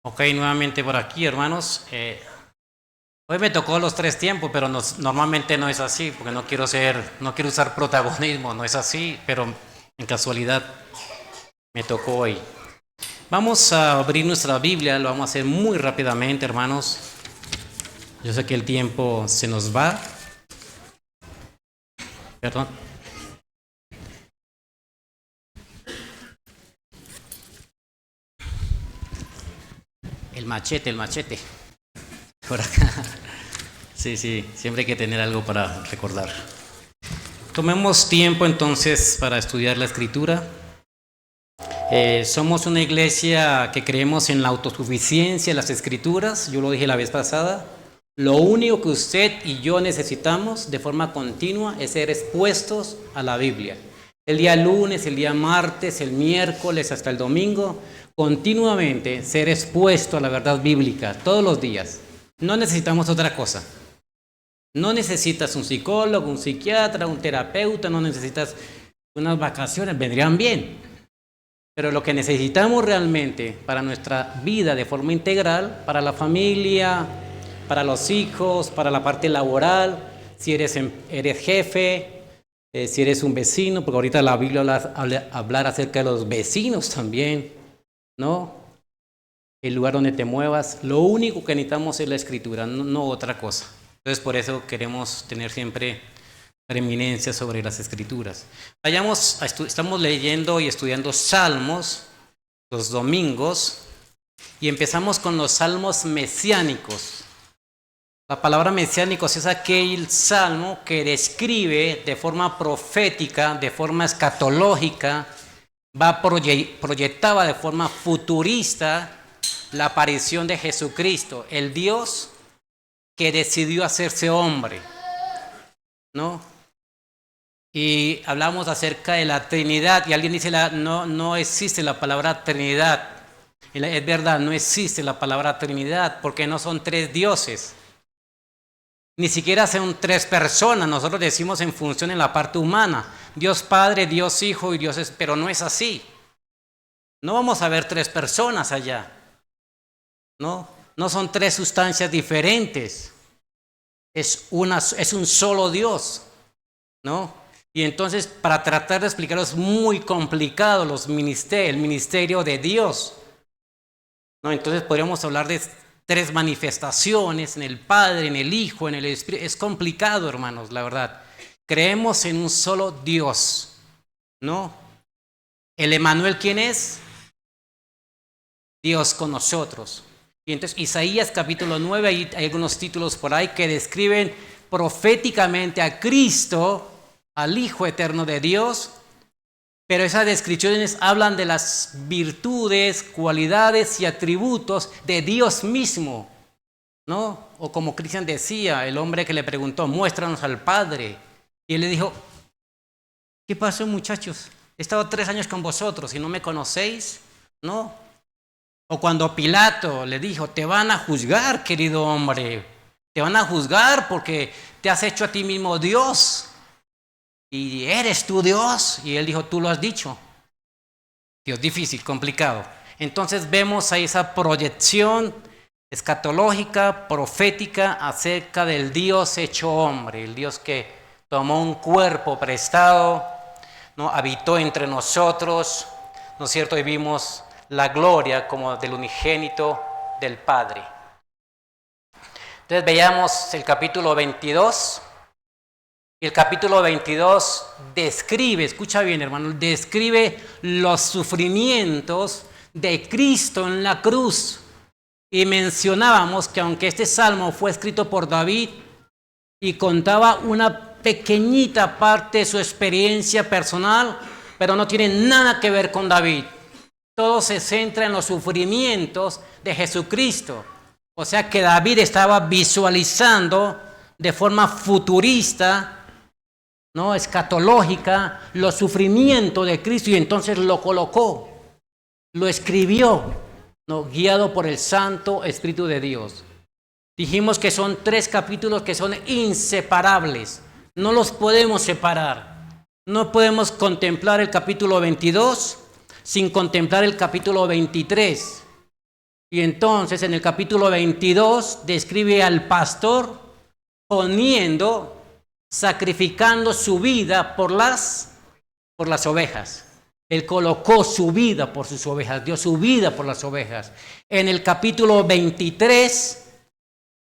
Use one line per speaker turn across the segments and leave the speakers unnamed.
Ok, nuevamente por aquí, hermanos. Hoy me tocó los tres tiempos, pero normalmente no es así, porque no quiero usar protagonismo, no es así, pero en casualidad me tocó hoy. Vamos a abrir nuestra Biblia, lo vamos a hacer muy rápidamente, hermanos. Yo sé que el tiempo se nos va. Perdón. El machete. Por acá. Sí, siempre hay que tener algo para recordar. Tomemos tiempo entonces para estudiar la Escritura. Somos una iglesia que creemos en la autosuficiencia de las Escrituras. Yo lo dije la vez pasada. Lo único que usted y yo necesitamos de forma continua es ser expuestos a la Biblia. El día lunes, el día martes, el miércoles, hasta el domingo, continuamente ser expuesto a la verdad bíblica, todos los días. No necesitamos otra cosa. No necesitas un psicólogo, un psiquiatra, un terapeuta, no necesitas unas vacaciones, vendrían bien. Pero lo que necesitamos realmente para nuestra vida de forma integral, para la familia, para los hijos, para la parte laboral, si eres jefe, si eres un vecino, porque ahorita la Biblia hablar acerca de los vecinos también, ¿no? El lugar donde te muevas, lo único que necesitamos es la Escritura, no otra cosa. Entonces por eso queremos tener siempre preeminencia sobre las Escrituras. Estamos leyendo y estudiando Salmos los domingos y empezamos con los salmos mesiánicos. La palabra mesiánicos es aquel salmo que describe de forma profética, de forma escatológica, proyectaba de forma futurista la aparición de Jesucristo, el Dios que decidió hacerse hombre, ¿no? Y hablamos acerca de la Trinidad y alguien dice no existe la palabra Trinidad. Es verdad, no existe la palabra Trinidad porque no son tres dioses. Ni siquiera son tres personas, nosotros decimos en función en la parte humana, Dios Padre, Dios Hijo y Dios pero no es así. No vamos a ver tres personas allá, no son tres sustancias diferentes, es un solo Dios, ¿no? Y entonces para tratar de explicarlo es muy complicado el ministerio de Dios, ¿no? Entonces podríamos hablar de tres manifestaciones, en el Padre, en el Hijo, en el Espíritu. Es complicado, hermanos, la verdad. Creemos en un solo Dios, ¿no? El Emmanuel, ¿quién es? Dios con nosotros. Y entonces Isaías capítulo 9, hay algunos títulos por ahí que describen proféticamente a Cristo, al Hijo eterno de Dios, pero esas descripciones hablan de las virtudes, cualidades y atributos de Dios mismo, ¿no? O como Cristian decía, el hombre que le preguntó, muéstranos al Padre. Y él le dijo, ¿qué pasó, muchachos? He estado 3 años con vosotros y no me conocéis, ¿no? O cuando Pilato le dijo, te van a juzgar, querido hombre, te van a juzgar porque te has hecho a ti mismo Dios. ¿Y eres tú Dios? Y él dijo, tú lo has dicho. Dios difícil, complicado. Entonces vemos ahí esa proyección escatológica, profética acerca del Dios hecho hombre, el Dios que tomó un cuerpo prestado, ¿no? Habitó entre nosotros, ¿no es cierto? Y vimos la gloria como del unigénito del Padre. Entonces veamos el capítulo 22. Y el capítulo 22 describe, escucha bien hermano, describe los sufrimientos de Cristo en la cruz. Y mencionábamos que aunque este salmo fue escrito por David y contaba una pequeñita parte de su experiencia personal, pero no tiene nada que ver con David. Todo se centra en los sufrimientos de Jesucristo. O sea que David estaba visualizando de forma futurista, ¿no? Escatológica, los sufrimientos de Cristo y entonces lo colocó, lo escribió, ¿no? Guiado por el Santo Espíritu de Dios. Dijimos que son 3 capítulos que son inseparables, no los podemos separar. No podemos contemplar el capítulo 22 sin contemplar el capítulo 23. Y entonces en el capítulo 22 describe al pastor poniendo, sacrificando su vida por las ovejas. Él colocó su vida por sus ovejas, dio su vida por las ovejas. En el capítulo 23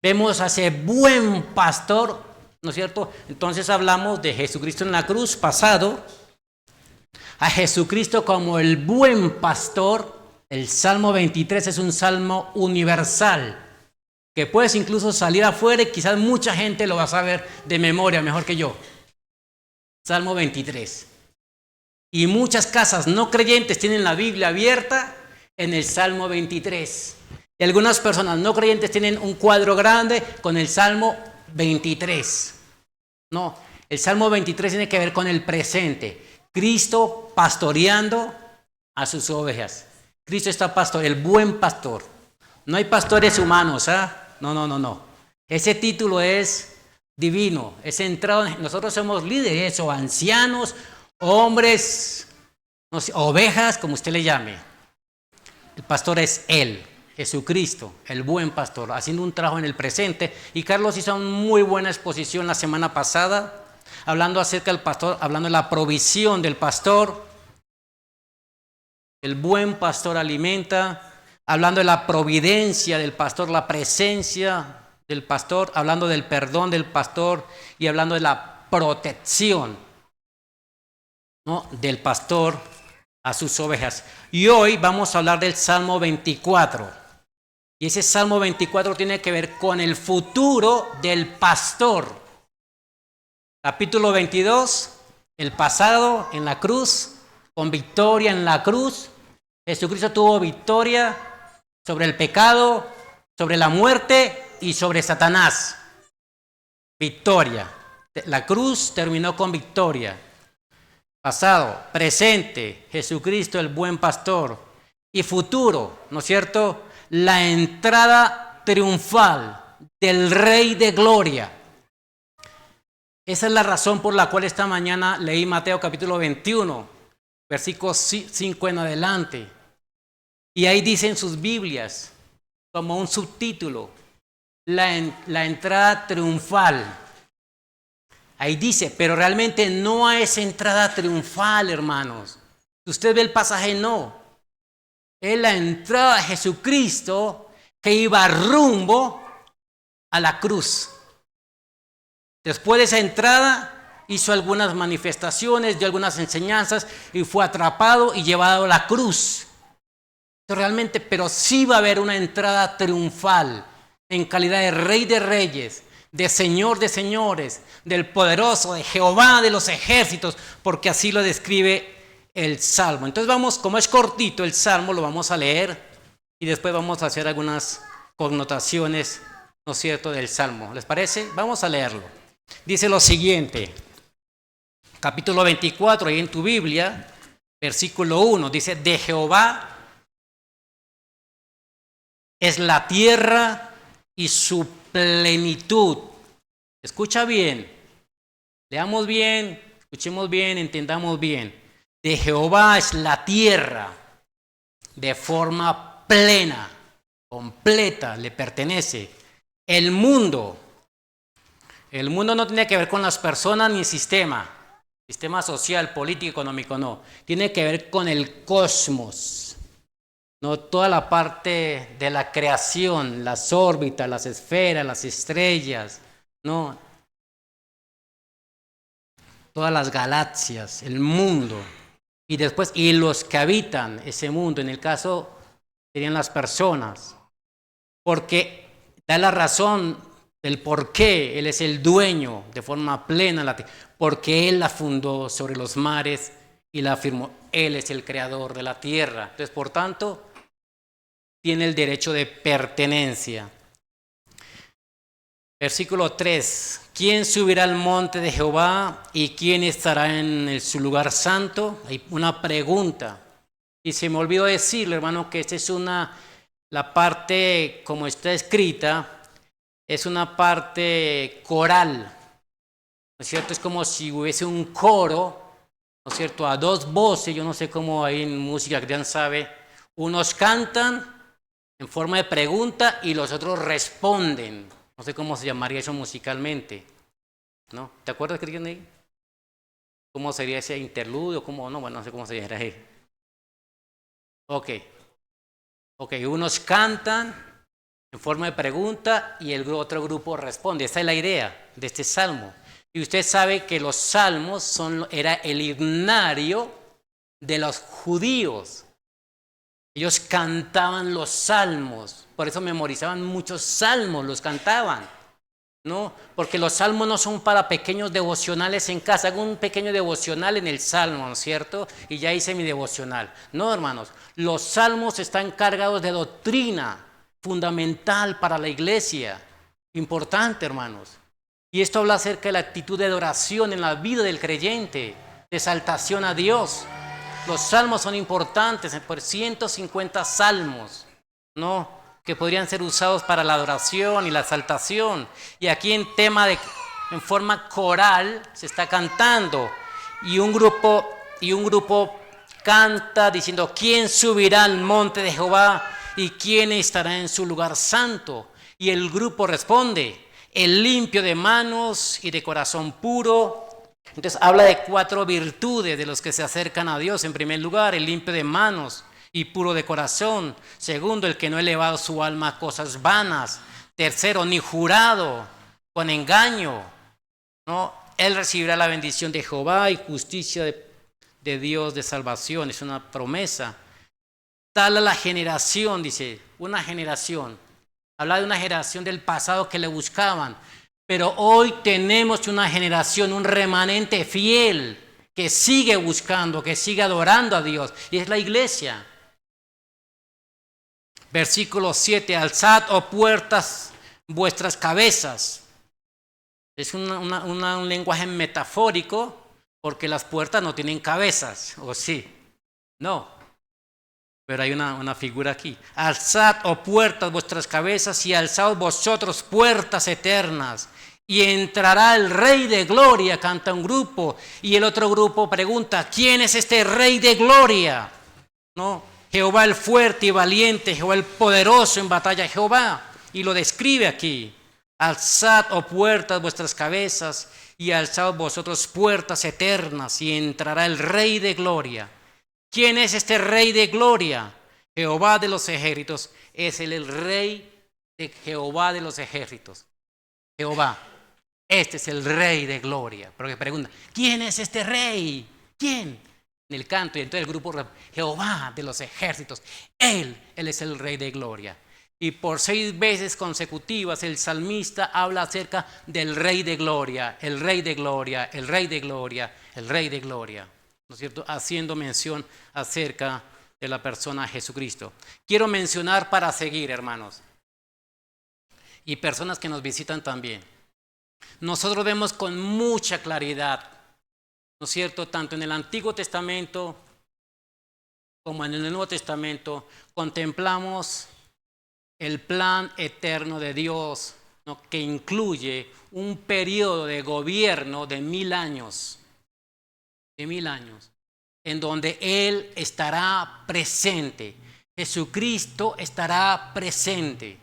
vemos a ese buen pastor, ¿no es cierto? Entonces hablamos de Jesucristo en la cruz pasado, a Jesucristo como el buen pastor. El Salmo 23 es un salmo universal, que puedes incluso salir afuera y quizás mucha gente lo va a saber de memoria mejor que yo. Salmo 23. Y muchas casas no creyentes tienen la Biblia abierta en el Salmo 23. Y algunas personas no creyentes tienen un cuadro grande con el Salmo 23. No, el Salmo 23 tiene que ver con el presente. Cristo pastoreando a sus ovejas. Cristo está pastor, el buen pastor. No hay pastores humanos, ¿ah? No. Ese título es divino, es centrado en nosotros. Somos líderes o ancianos, hombres, no sé, ovejas, como usted le llame. El pastor es Él, Jesucristo, el buen pastor, haciendo un trabajo en el presente. Y Carlos hizo una muy buena exposición la semana pasada, hablando acerca del pastor, hablando de la provisión del pastor. El buen pastor alimenta, hablando de la providencia del pastor, la presencia del pastor, hablando del perdón del pastor y hablando de la protección, ¿no?, del pastor a sus ovejas. Y hoy vamos a hablar del Salmo 24. Y ese Salmo 24 tiene que ver con el futuro del pastor. Capítulo 22, el pasado en la cruz, con victoria en la cruz. Jesucristo tuvo victoria sobre el pecado, sobre la muerte y sobre Satanás. Victoria. La cruz terminó con victoria. Pasado, presente, Jesucristo el buen pastor. Y futuro, ¿no es cierto? La entrada triunfal del Rey de Gloria. Esa es la razón por la cual esta mañana leí Mateo capítulo 21, versículos 5 en adelante. Y ahí dice en sus Biblias, como un subtítulo, la entrada triunfal. Ahí dice, pero realmente no es entrada triunfal, hermanos. Si usted ve el pasaje, no. Es la entrada de Jesucristo que iba rumbo a la cruz. Después de esa entrada, hizo algunas manifestaciones, dio algunas enseñanzas y fue atrapado y llevado a la cruz. Realmente, pero sí va a haber una entrada triunfal en calidad de Rey de Reyes, de Señor de Señores, del poderoso, de Jehová de los ejércitos, porque así lo describe el Salmo. Entonces vamos, como es cortito el Salmo, lo vamos a leer y después vamos a hacer algunas connotaciones, ¿no es cierto?, del Salmo. ¿Les parece? Vamos a leerlo. Dice lo siguiente, capítulo 24, ahí en tu Biblia, versículo 1, dice, de Jehová es la tierra y su plenitud. Escucha bien, leamos bien, escuchemos bien, entendamos bien. De Jehová es la tierra, de forma plena, completa, le pertenece. El mundo no tiene que ver con las personas ni sistema social, político, económico, no. Tiene que ver con el cosmos. No, toda la parte de la creación, las órbitas, las esferas, las estrellas, no, todas las galaxias, el mundo, y después, y los que habitan ese mundo, en el caso serían las personas, porque da la razón del por qué Él es el dueño de forma plena, porque Él la fundó sobre los mares y la afirmó, Él es el creador de la tierra. Entonces, por tanto, tiene el derecho de pertenencia. Versículo 3. ¿Quién subirá al monte de Jehová y quién estará en su lugar santo? Hay una pregunta. Y se me olvidó decirle, hermano, que esta es la parte, como está escrita, es una parte coral. ¿No es cierto? Es como si hubiese un coro, ¿no es cierto?, a dos voces. Yo no sé cómo ahí en música, Cristian sabe. Unos cantan en forma de pregunta y los otros responden. No sé cómo se llamaría eso musicalmente, ¿no? ¿Te acuerdas, Cristian? ¿Cómo sería ese interludio? ¿Cómo no? Bueno, no sé cómo se llamaría ahí. Ok, unos cantan en forma de pregunta y el otro grupo responde. Esa es la idea de este salmo. Y usted sabe que los salmos era el himnario de los judíos. Ellos cantaban los salmos, por eso memorizaban muchos salmos, los cantaban, ¿no? Porque los salmos no son para pequeños devocionales en casa. Hago un pequeño devocional en el salmo, ¿no es cierto? Y ya hice mi devocional. No, hermanos, los salmos están cargados de doctrina fundamental para la iglesia. Importante, hermanos. Y esto habla acerca de la actitud de adoración en la vida del creyente, de exaltación a Dios. Los salmos son importantes, por 150 salmos, ¿no? Que podrían ser usados para la adoración y la exaltación. Y aquí en forma coral se está cantando. Y un grupo canta diciendo: ¿quién subirá al monte de Jehová y quién estará en su lugar santo? Y el grupo responde: el limpio de manos y de corazón puro. Entonces habla de 4 virtudes de los que se acercan a Dios. En primer lugar, el limpio de manos y puro de corazón. Segundo, el que no ha elevado su alma a cosas vanas. Tercero, ni jurado con engaño, ¿no? Él recibirá la bendición de Jehová y justicia de Dios de salvación. Es una promesa. Tal a la generación, dice, una generación. Habla de una generación del pasado que le buscaban. Pero hoy tenemos una generación, un remanente fiel que sigue buscando, que sigue adorando a Dios. Y es la iglesia. Versículo 7. Alzad, oh puertas, vuestras cabezas. Es un lenguaje metafórico porque las puertas no tienen cabezas. ¿O sí? No. Pero hay una figura aquí. Alzad, oh puertas, vuestras cabezas y alzaos vosotros puertas eternas. Y entrará el Rey de Gloria, canta un grupo. Y el otro grupo pregunta: ¿quién es este Rey de Gloria? ¿No? Jehová el fuerte y valiente, Jehová el poderoso en batalla, Jehová. Y lo describe aquí. Alzad, oh puertas, vuestras cabezas y alzaos vosotros puertas eternas y entrará el Rey de Gloria. ¿Quién es este Rey de Gloria? Jehová de los ejércitos. Es el Rey de Jehová de los ejércitos. Jehová. Este es el Rey de Gloria. Pero que pregunta: ¿quién es este Rey? ¿Quién? En el canto, y entonces el grupo: Jehová de los ejércitos. Él es el Rey de Gloria. Y por 6 veces consecutivas el salmista habla acerca del Rey de Gloria, el Rey de Gloria, el Rey de Gloria, el Rey de Gloria. ¿No es cierto? Haciendo mención acerca de la persona Jesucristo. Quiero mencionar para seguir, hermanos, y personas que nos visitan también. Nosotros vemos con mucha claridad, ¿no es cierto?, tanto en el Antiguo Testamento como en el Nuevo Testamento, contemplamos el plan eterno de Dios, ¿no?, que incluye un periodo de gobierno de 1000 años, en donde Él estará presente. Jesucristo estará presente.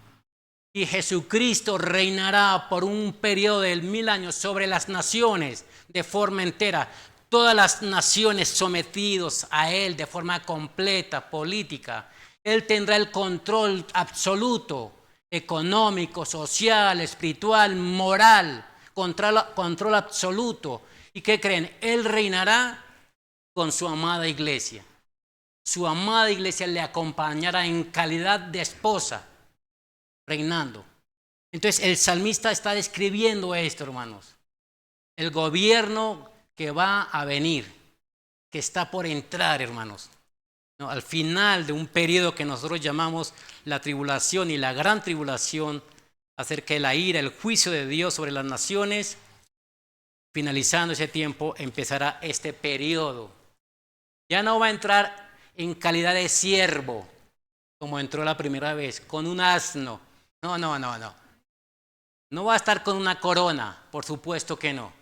Y Jesucristo reinará por un periodo de 1000 años sobre las naciones de forma entera. Todas las naciones sometidos a Él de forma completa, política. Él tendrá el control absoluto, económico, social, espiritual, moral, control absoluto. ¿Y qué creen? Él reinará con su amada iglesia. Su amada iglesia le acompañará en calidad de esposa, reinando. Entonces el salmista está describiendo esto, hermanos. El gobierno que va a venir, que está por entrar, hermanos. ¿No? Al final de un periodo que nosotros llamamos la tribulación y la gran tribulación, acerca de la ira, el juicio de Dios sobre las naciones. Finalizando ese tiempo, empezará este periodo. Ya no va a entrar en calidad de siervo, como entró la primera vez, con un asno. No. No va a estar con una corona, por supuesto que no.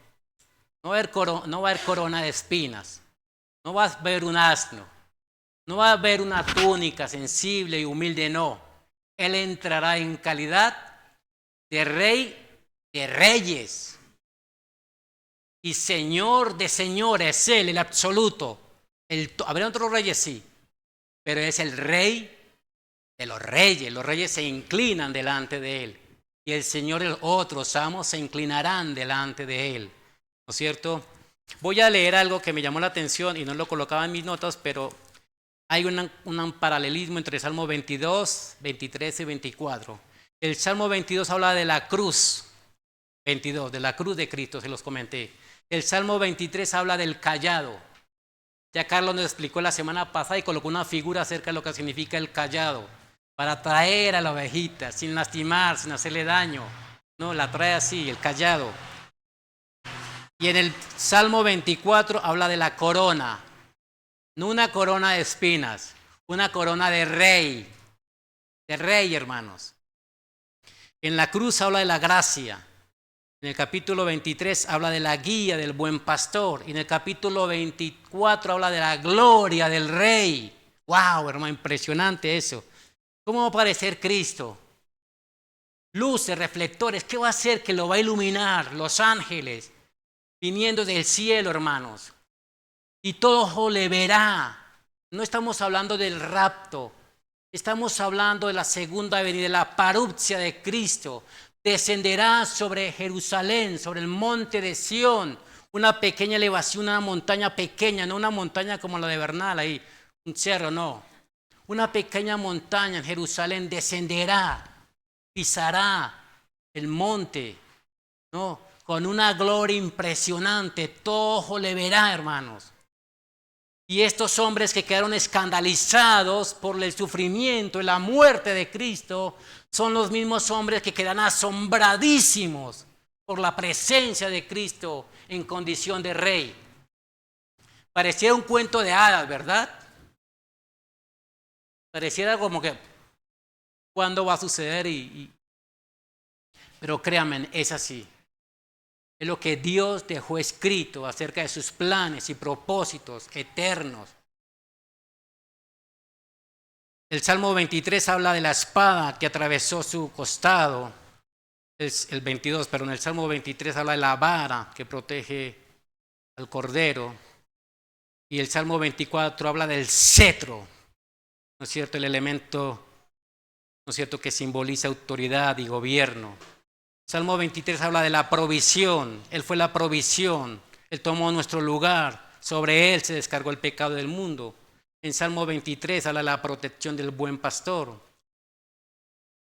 No va a haber corona de espinas. No va a haber un asno. No va a haber una túnica sensible y humilde, no. Él entrará en calidad de Rey de reyes y Señor de señores. Él, el absoluto. Habrá otros reyes, sí, pero es el Rey de los reyes. Los reyes se inclinan delante de Él. Y el Señor y los otros amos se inclinarán delante de Él. ¿No es cierto? Voy a leer algo que me llamó la atención y no lo colocaba en mis notas, pero hay un paralelismo entre el Salmo 22, 23 y 24. El Salmo 22 habla de la cruz. 22, de la cruz de Cristo, se los comenté. El Salmo 23 habla del cayado. Ya Carlos nos explicó la semana pasada y colocó una figura acerca de lo que significa el cayado. Para traer a la ovejita, sin lastimar, sin hacerle daño. No, la trae así, el cayado. Y en el Salmo 24 habla de la corona. No una corona de espinas, una corona de rey. De rey, hermanos. En la cruz habla de la gracia. En el capítulo 23 habla de la guía del buen pastor. Y en el capítulo 24 habla de la gloria del rey. ¡Wow, hermano! Impresionante eso. ¿Cómo va a aparecer Cristo? Luces, reflectores. ¿Qué va a hacer que lo va a iluminar? Los ángeles viniendo del cielo, hermanos. Y todo ojo le verá. No estamos hablando del rapto. Estamos hablando de la segunda venida, de la parupcia de Cristo. Descenderá sobre Jerusalén, sobre el monte de Sión. Una pequeña elevación, una montaña pequeña, no una montaña como la de Bernal ahí, un cerro, no. Una pequeña montaña en Jerusalén descenderá, pisará el monte, ¿no? Con una gloria impresionante, todo ojo le verá, hermanos. Y estos hombres que quedaron escandalizados por el sufrimiento y la muerte de Cristo son los mismos hombres que quedan asombradísimos por la presencia de Cristo en condición de rey. Pareciera un cuento de hadas, ¿verdad? Pareciera como que, ¿cuándo va a suceder? Pero créanme, es así. Es lo que Dios dejó escrito acerca de sus planes y propósitos eternos. El Salmo 23 habla de la espada que atravesó su costado. Es el 22, pero en el Salmo 23 habla de la vara que protege al cordero. Y el Salmo 24 habla del cetro, ¿no es cierto? El elemento, ¿no es cierto?, que simboliza autoridad y gobierno. Salmo 23 habla de la provisión. Él fue la provisión. Él tomó nuestro lugar. Sobre Él se descargó el pecado del mundo. En Salmo 23 habla de la protección del buen pastor.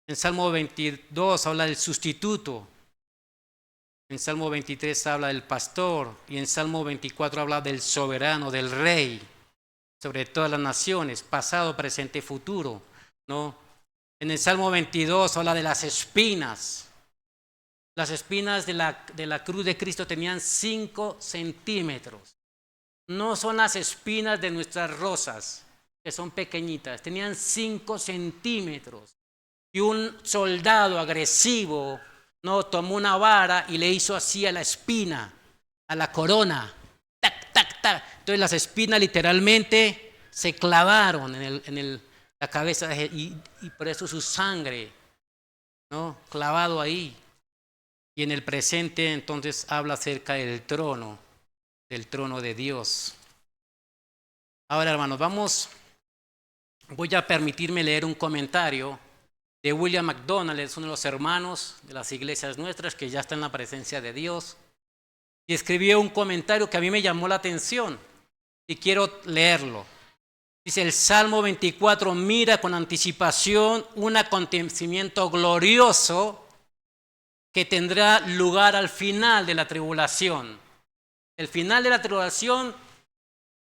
En Salmo 22 habla del sustituto. En Salmo 23 habla del pastor. Y en Salmo 24 habla del soberano, del rey, sobre todas las naciones, pasado, presente y futuro, ¿no? En el Salmo 22 habla de las espinas. Las espinas de la cruz de Cristo tenían 5 centímetros. No son las espinas de nuestras rosas, que son pequeñitas. Tenían 5 centímetros. Y un soldado agresivo, no, tomó una vara y le hizo así a la espina, a la corona. Tac, tac, tac. Entonces las espinas literalmente se clavaron en la cabeza y por eso su sangre, ¿no?, clavado ahí. Y en el presente entonces habla acerca del trono de Dios. Ahora, hermanos, voy a permitirme leer un comentario de William MacDonald, es uno de los hermanos de las iglesias nuestras que ya está en la presencia de Dios. Y escribió un comentario que a mí me llamó la atención y quiero leerlo. Dice: el Salmo 24 mira con anticipación un acontecimiento glorioso que tendrá lugar al final de la tribulación. El final de la tribulación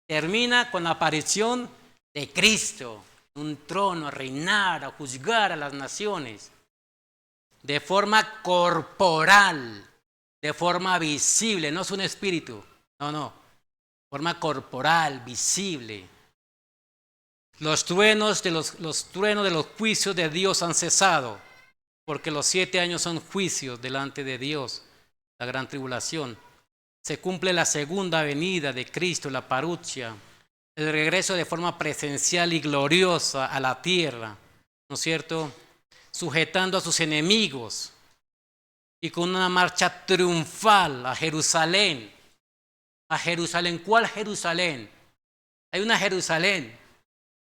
termina con la aparición de Cristo, un trono, a reinar, a juzgar a las naciones, de forma corporal, de forma visible, no es un espíritu, no, forma corporal, visible. Los truenos de los juicios de Dios han cesado, porque los 7 años son juicios delante de Dios, la gran tribulación. Se cumple la segunda venida de Cristo, la parucia, el regreso de forma presencial y gloriosa a la tierra, ¿no es cierto? sujetando a sus enemigos y con una marcha triunfal a Jerusalén. A Jerusalén. ¿Cuál Jerusalén? Hay una Jerusalén.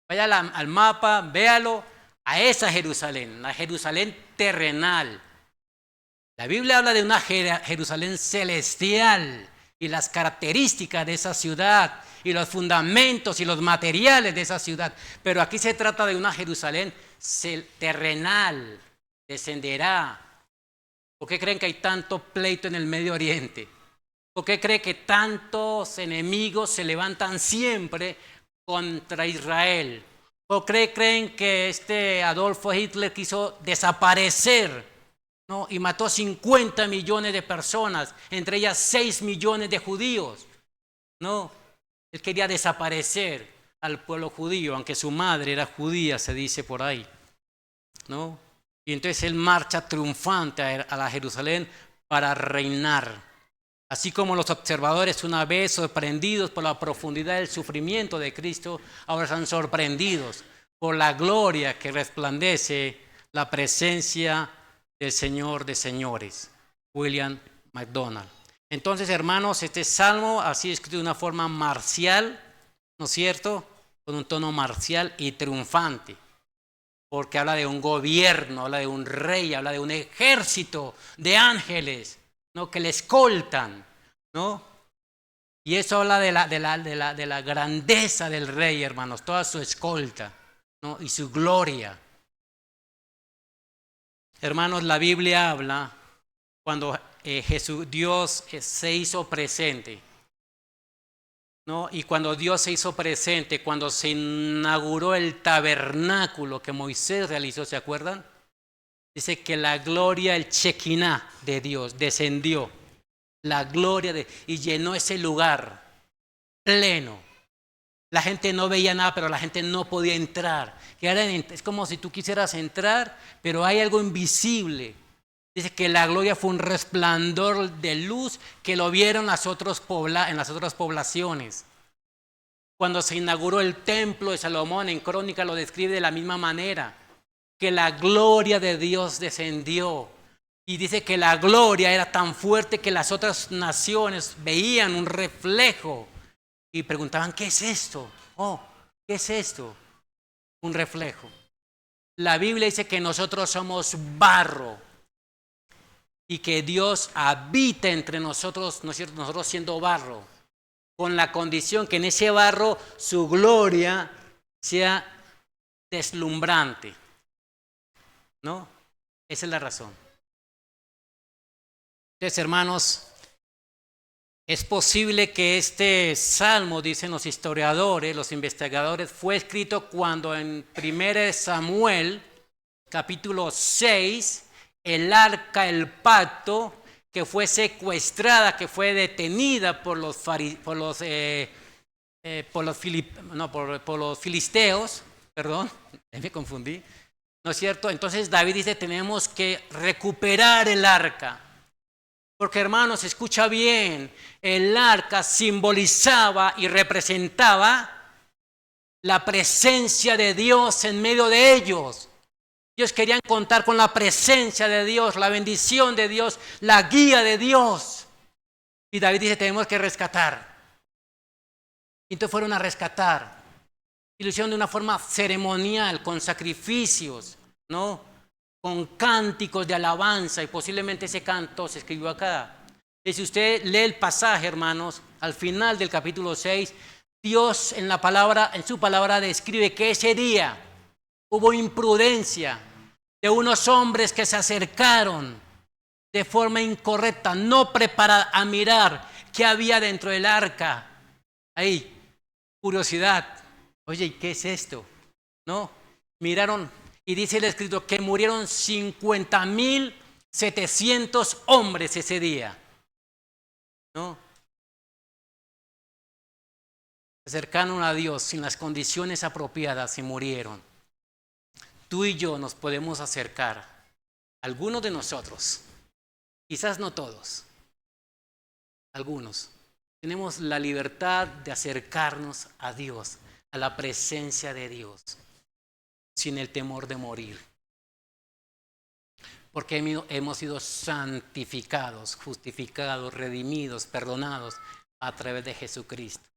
Vaya al mapa, véalo, a esa Jerusalén, la Jerusalén terrenal. La Biblia habla de una Jerusalén celestial y las características de esa ciudad y los fundamentos y los materiales de esa ciudad. Pero aquí se trata de una Jerusalén terrenal, descenderá. ¿Por qué creen que hay tanto pleito en el Medio Oriente? ¿Por qué creen que tantos enemigos se levantan siempre contra Israel? ¿Por qué creen que Adolfo Hitler quiso desaparecer, ¿no? Y mató 50 millones de personas, entre ellas 6 millones de judíos? ¿No? Él quería desaparecer al pueblo judío, aunque su madre era judía, se dice por ahí, ¿no? Y entonces él marcha triunfante a la Jerusalén para reinar. Así como los observadores, una vez sorprendidos por la profundidad del sufrimiento de Cristo, ahora están sorprendidos por la gloria que resplandece la presencia del Señor de señores, William MacDonald. Entonces, hermanos, este salmo así escrito de una forma marcial, ¿no es cierto? Con un tono marcial y triunfante, porque habla de un gobierno, habla de un rey, habla de un ejército de ángeles, ¿no? Que le escoltan, ¿no? Y eso habla de la grandeza del rey, hermanos, toda su escolta, ¿no? Y su gloria. Hermanos, la Biblia habla cuando Dios se hizo presente, ¿no? Y cuando Dios se hizo presente, cuando se inauguró el tabernáculo que Moisés realizó, ¿se acuerdan? Dice que la gloria, el Shekinah de Dios, descendió. La gloria y llenó ese lugar pleno. La gente no veía nada, pero la gente no podía entrar. Es como si tú quisieras entrar, pero hay algo invisible. Dice que la gloria fue un resplandor de luz que lo vieron en las otras poblaciones. Cuando se inauguró el templo de Salomón, en Crónica lo describe de la misma manera, que la gloria de Dios descendió. Y dice que la gloria era tan fuerte que las otras naciones veían un reflejo y preguntaban, ¿qué es esto? Oh, ¿qué es esto? Un reflejo. La Biblia dice que nosotros somos barro y que Dios habita entre nosotros, ¿no es cierto? Nosotros siendo barro, con la condición que en ese barro su gloria sea deslumbrante, ¿no? Esa es la razón. Entonces, hermanos, es posible que este salmo, dicen los historiadores, los investigadores, fue escrito cuando en 1 Samuel, capítulo 6, el arca, el pacto, que fue secuestrada, que fue detenida por los filisteos, perdón, me confundí, ¿no es cierto? Entonces David dice, tenemos que recuperar el arca. Porque, hermanos, escucha bien, el arca simbolizaba y representaba la presencia de Dios en medio de ellos. Ellos querían contar con la presencia de Dios, la bendición de Dios, la guía de Dios. Y David dice, tenemos que rescatar. Y entonces fueron a rescatar. Y lo hicieron de una forma ceremonial, con sacrificios, ¿no? Con cánticos de alabanza, y posiblemente ese canto se escribió acá. Y si usted lee el pasaje, hermanos, al final del capítulo 6, Dios en su palabra describe que ese día hubo imprudencia de unos hombres que se acercaron de forma incorrecta, no preparada a mirar qué había dentro del arca. Ahí, curiosidad. Oye, ¿qué es esto? ¿No? Miraron. Y dice el escrito que murieron 50,700 hombres ese día, ¿no? Se acercaron a Dios sin las condiciones apropiadas y murieron. Tú y yo nos podemos acercar, algunos de nosotros, quizás no todos, algunos. Tenemos la libertad de acercarnos a Dios, a la presencia de Dios, sin el temor de morir. Porque hemos sido santificados, justificados, redimidos, perdonados a través de Jesucristo.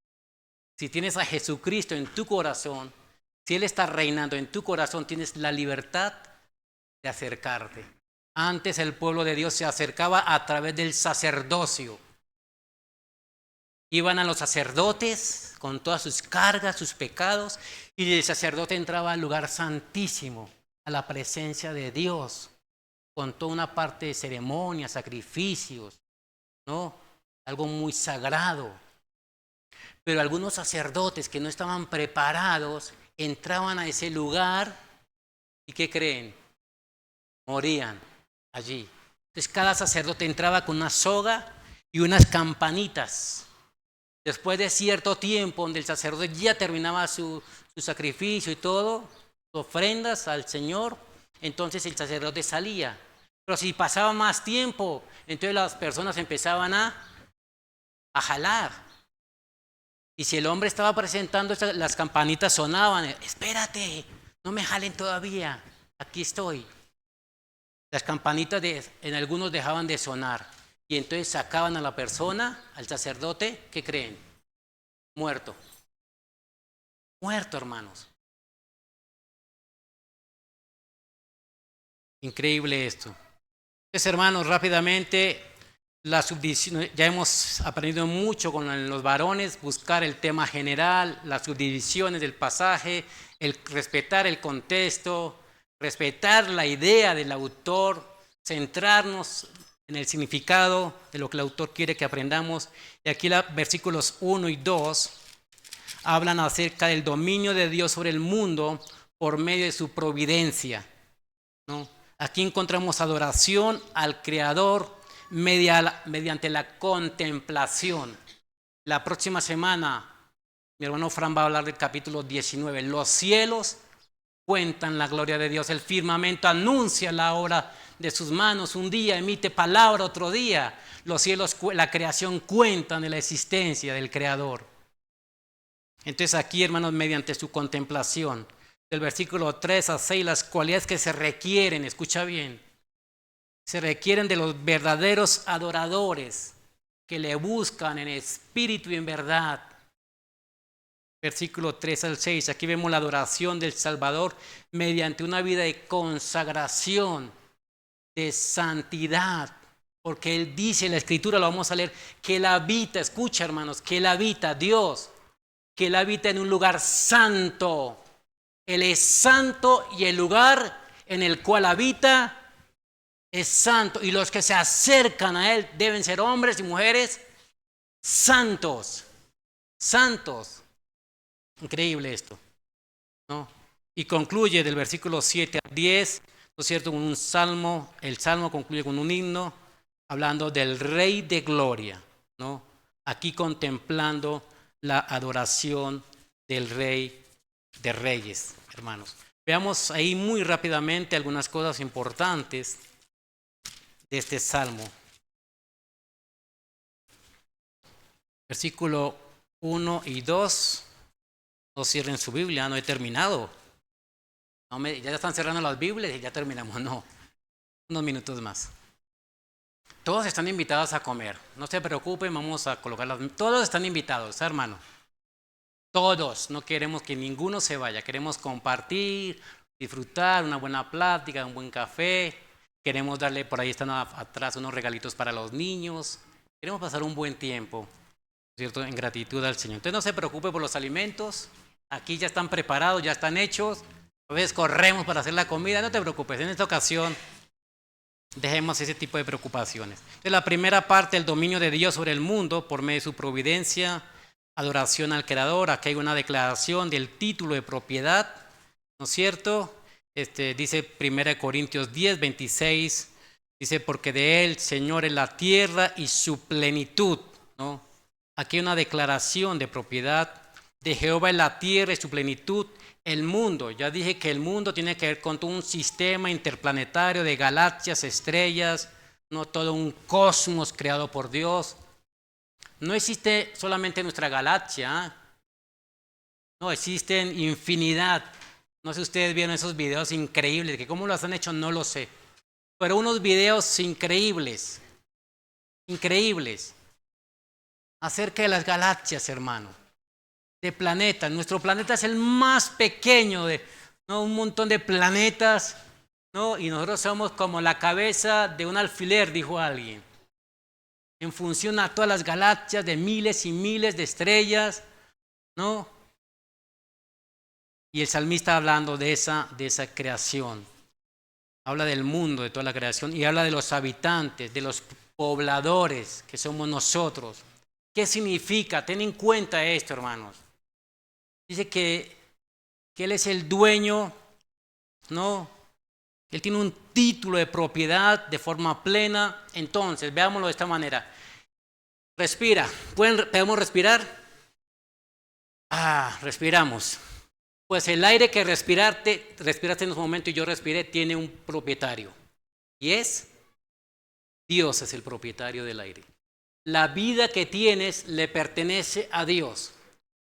Si tienes a Jesucristo en tu corazón, si Él está reinando en tu corazón, tienes la libertad de acercarte. Antes el pueblo de Dios se acercaba a través del sacerdocio. Iban a los sacerdotes con todas sus cargas, sus pecados, y el sacerdote entraba al lugar santísimo, a la presencia de Dios, con toda una parte de ceremonias, sacrificios, ¿no? Algo muy sagrado. Pero algunos sacerdotes que no estaban preparados entraban a ese lugar y ¿qué creen? Morían allí. Entonces cada sacerdote entraba con una soga y unas campanitas. Después de cierto tiempo, donde el sacerdote ya terminaba su sacrificio y todo, ofrendas al Señor, entonces el sacerdote salía. Pero si pasaba más tiempo, entonces las personas empezaban a jalar. Y si el hombre estaba presentando, las campanitas sonaban. Espérate, no me jalen todavía, aquí estoy. Las campanitas en algunos dejaban de sonar. Y entonces sacaban a la persona, al sacerdote, ¿qué creen? Muerto. Muerto, hermanos. Increíble esto. Entonces, hermanos, rápidamente, la subdivisión, ya hemos aprendido mucho con los varones, buscar el tema general, las subdivisiones del pasaje, el respetar el contexto, respetar la idea del autor, centrarnos en el significado de lo que el autor quiere que aprendamos. Y aquí los versículos 1 y 2 hablan acerca del dominio de Dios sobre el mundo por medio de su providencia, ¿no? Aquí encontramos adoración al Creador mediante la contemplación. La próxima semana, mi hermano Fran va a hablar del capítulo 19. Los cielos cuentan la gloria de Dios. El firmamento anuncia la obra de sus manos. Un día emite palabra, otro día. Los cielos, la creación cuentan de la existencia del Creador. Entonces aquí, hermanos, mediante su contemplación, del versículo 3 a 6, las cualidades que se requieren, escucha bien, se requieren de los verdaderos adoradores que le buscan en espíritu y en verdad. Versículo 3 al 6, aquí vemos la adoración del Salvador mediante una vida de consagración, de santidad, porque Él dice en la Escritura, lo vamos a leer, que Él habita, escucha hermanos, que Él habita, Dios, que Él habita en un lugar santo. Él es santo y el lugar en el cual habita es santo. Y los que se acercan a Él deben ser hombres y mujeres santos. Santos. Increíble esto, ¿no? Y concluye del versículo 7 al 10, ¿no es cierto? Con un salmo. El salmo concluye con un himno hablando del Rey de Gloria, ¿no? Aquí contemplando la adoración del Rey de Reyes, hermanos. Veamos ahí muy rápidamente algunas cosas importantes de este salmo. Versículo 1 y 2. No cierren su Biblia, no he terminado. Ya están cerrando las Biblias y ya terminamos. No, unos minutos más. Todos están invitados a comer. No se preocupen, vamos a colocarlas. Todos están invitados, hermano. Todos. No queremos que ninguno se vaya. Queremos compartir, disfrutar, una buena plática, un buen café. Queremos darle, por ahí están atrás, unos regalitos para los niños. Queremos pasar un buen tiempo, ¿cierto? En gratitud al Señor. Entonces no se preocupe por los alimentos. Aquí ya están preparados, ya están hechos. A veces corremos para hacer la comida. No te preocupes, en esta ocasión dejemos ese tipo de preocupaciones. Entonces, la primera parte, el dominio de Dios sobre el mundo por medio de su providencia, adoración al Creador. Aquí hay una declaración del título de propiedad, ¿no es cierto? Dice 1 Corintios 10, 26, dice, porque de Él, Señor, es la tierra y su plenitud, ¿no? Aquí hay una declaración de propiedad. De Jehová es la tierra y su plenitud, el mundo. Ya dije que el mundo tiene que ver con todo un sistema interplanetario de galaxias, estrellas, no todo un cosmos creado por Dios. No existe solamente nuestra galaxia, no, existen infinidad. No sé si ustedes vieron esos videos increíbles, que cómo los han hecho no lo sé. pero unos videos increíbles, increíbles, acerca de las galaxias, hermano, de planetas. Nuestro planeta es el más pequeño de, ¿no? Un montón de planetas, ¿no? Y nosotros somos como la cabeza de un alfiler, dijo alguien, en función a todas las galaxias de miles y miles de estrellas, ¿no? Y el salmista hablando de esa creación. Habla del mundo, de toda la creación, y habla de los habitantes, de los pobladores que somos nosotros. ¿Qué significa? Ten en cuenta esto, hermanos. Dice que Él es el dueño, ¿no? Él tiene un título de propiedad de forma plena. Entonces, veámoslo de esta manera. Respira. ¿Podemos respirar? Respiramos. Pues el aire que respiraste en un momento y yo respiré tiene un propietario. Y Dios es el propietario del aire. La vida que tienes le pertenece a Dios.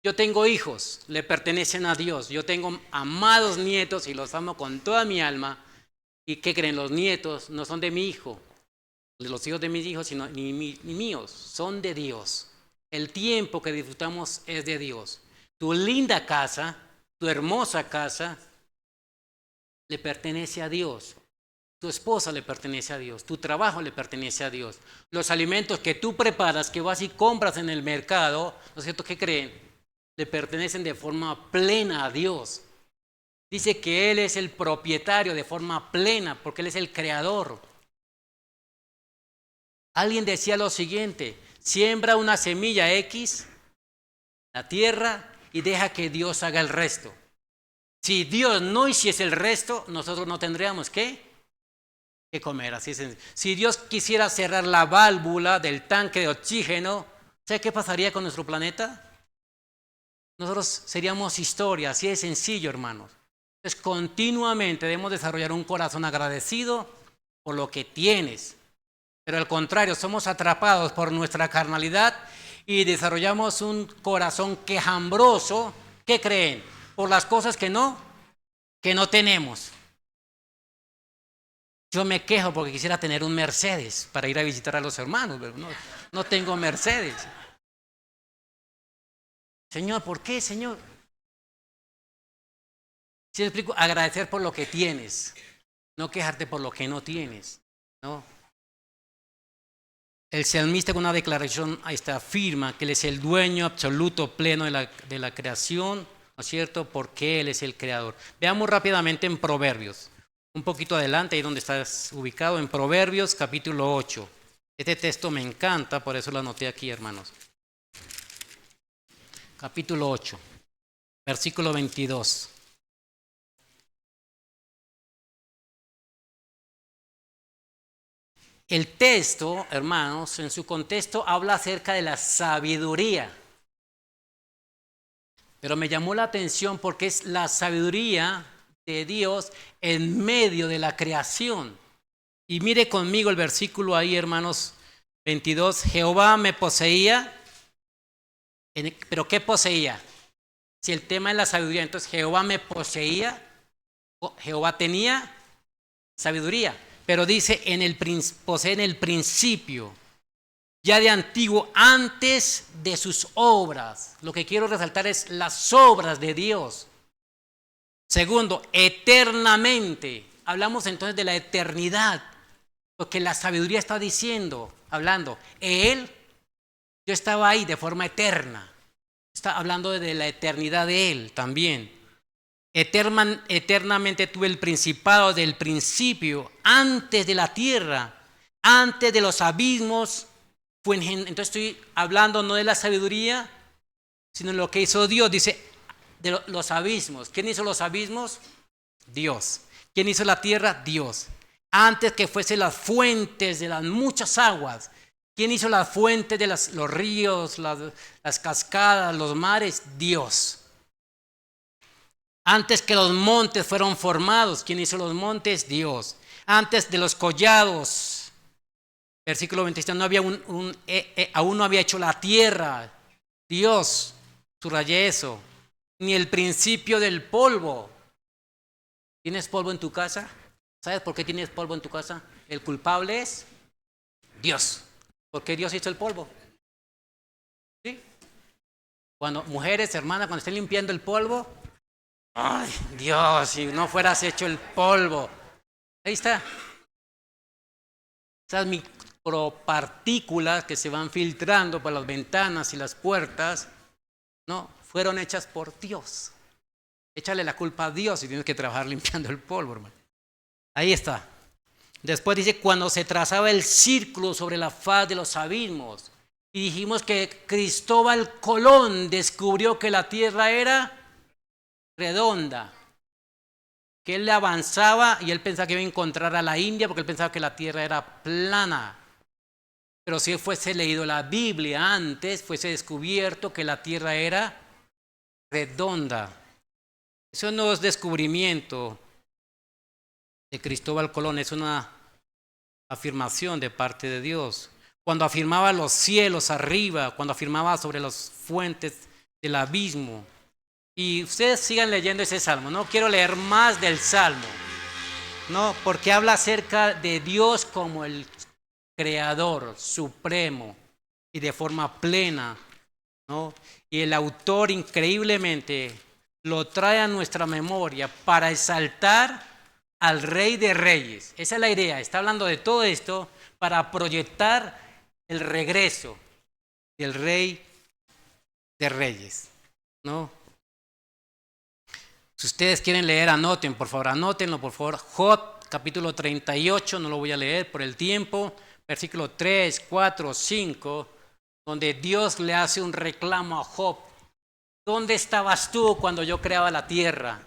Yo tengo hijos, le pertenecen a Dios. Yo tengo amados nietos y los amo con toda mi alma. ¿Y qué creen? Los nietos no son de mi hijo, de los hijos de mis hijos, sino ni míos, son de Dios. El tiempo que disfrutamos es de Dios. Tu linda casa, tu hermosa casa, le pertenece a Dios. Tu esposa le pertenece a Dios. Tu trabajo le pertenece a Dios. Los alimentos que tú preparas, que vas y compras en el mercado, ¿no es cierto? ¿Qué creen? Le pertenecen de forma plena a Dios. Dice que Él es el propietario de forma plena, porque Él es el creador. Alguien decía lo siguiente: siembra una semilla X, la tierra, y deja que Dios haga el resto. Si Dios no hiciese el resto, nosotros no tendríamos que comer. Así es. Si Dios quisiera cerrar la válvula del tanque de oxígeno, ¿sabe qué pasaría con nuestro planeta? Nosotros seríamos historia. Así de sencillo, hermanos. Entonces, continuamente debemos desarrollar un corazón agradecido por lo que tienes. Pero al contrario, somos atrapados por nuestra carnalidad y desarrollamos un corazón quejambroso. ¿Qué creen? Por las cosas que no tenemos. Yo me quejo porque quisiera tener un Mercedes para ir a visitar a los hermanos, pero no tengo Mercedes. Señor, ¿por qué, Señor? Si te explico, agradecer por lo que tienes, no quejarte por lo que no tienes, ¿no? El salmista con una declaración afirma que Él es el dueño absoluto, pleno de la creación, ¿no es cierto? Porque Él es el creador. Veamos rápidamente en Proverbios, un poquito adelante, ahí donde estás ubicado, en Proverbios capítulo 8. Este texto me encanta, por eso lo anoté aquí, hermanos. Capítulo 8, versículo 22. El texto, hermanos, en su contexto habla acerca de la sabiduría. Pero me llamó la atención porque es la sabiduría de Dios en medio de la creación. Y mire conmigo el versículo ahí, hermanos, 22. Jehová me poseía. ¿Pero qué poseía? Si el tema es la sabiduría, entonces Jehová me poseía. Jehová tenía sabiduría. Pero dice, posee en el principio, ya de antiguo, antes de sus obras. Lo que quiero resaltar es las obras de Dios. Segundo, eternamente. Hablamos entonces de la eternidad, porque la sabiduría está hablando, yo estaba ahí de forma eterna. Está hablando de la eternidad de Él también. Eternamente tuve el principado del principio, antes de la tierra, antes de los abismos. Entonces estoy hablando no de la sabiduría, sino de lo que hizo Dios. Dice, de los abismos. ¿Quién hizo los abismos? Dios. ¿Quién hizo la tierra? Dios. Antes que fuesen las fuentes de las muchas aguas. ¿Quién hizo las fuentes de los ríos, las cascadas, los mares? Dios. Antes que los montes fueron formados, ¿quién hizo los montes? Dios. Antes de los collados, versículo 27, aún no había hecho la tierra, Dios, subrayé eso, ni el principio del polvo. ¿Tienes polvo en tu casa? ¿Sabes por qué tienes polvo en tu casa? el culpable es Dios. Porque Dios hizo el polvo. ¿Sí? Cuando mujeres, hermanas, cuando estén limpiando el polvo, ay, Dios, si no fueras hecho el polvo. Ahí está. Esas micropartículas que se van filtrando por las ventanas y las puertas, no, fueron hechas por Dios. Échale la culpa a Dios y tienes que trabajar limpiando el polvo, hermano. Ahí está. Después dice, cuando se trazaba el círculo sobre la faz de los abismos, y dijimos que Cristóbal Colón descubrió que la tierra era redonda, que él avanzaba y él pensaba que iba a encontrar a la India porque él pensaba que la tierra era plana. Pero si él fuese leído la Biblia antes, fuese descubierto que la tierra era redonda. Eso no es descubrimiento de Cristóbal Colón, es una afirmación de parte de Dios. Cuando afirmaba los cielos arriba, cuando afirmaba sobre las fuentes del abismo. Y ustedes sigan leyendo ese salmo, no quiero leer más del salmo, no, porque habla acerca de Dios como el creador supremo y de forma plena, ¿no? Y el autor increíblemente lo trae a nuestra memoria para exaltar al Rey de Reyes. Esa es la idea, está hablando de todo esto para proyectar el regreso del Rey de Reyes, ¿no? Si ustedes quieren leer, anoten, por favor, anótenlo, por favor. Job, capítulo 38, no lo voy a leer por el tiempo, versículo 3, 4, 5, donde Dios le hace un reclamo a Job. ¿Dónde estabas tú cuando yo creaba la tierra?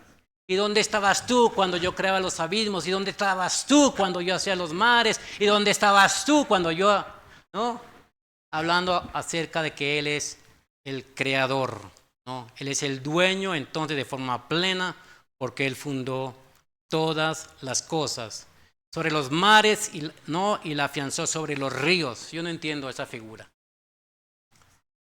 ¿Y dónde estabas tú cuando yo creaba los abismos? ¿Y dónde estabas tú cuando yo hacía los mares? ¿Y dónde estabas tú cuando yo, no? Hablando acerca de que Él es el creador, ¿no? Él es el dueño entonces de forma plena porque Él fundó todas las cosas. Sobre los mares no, y la afianzó sobre los ríos. Yo no entiendo esa figura,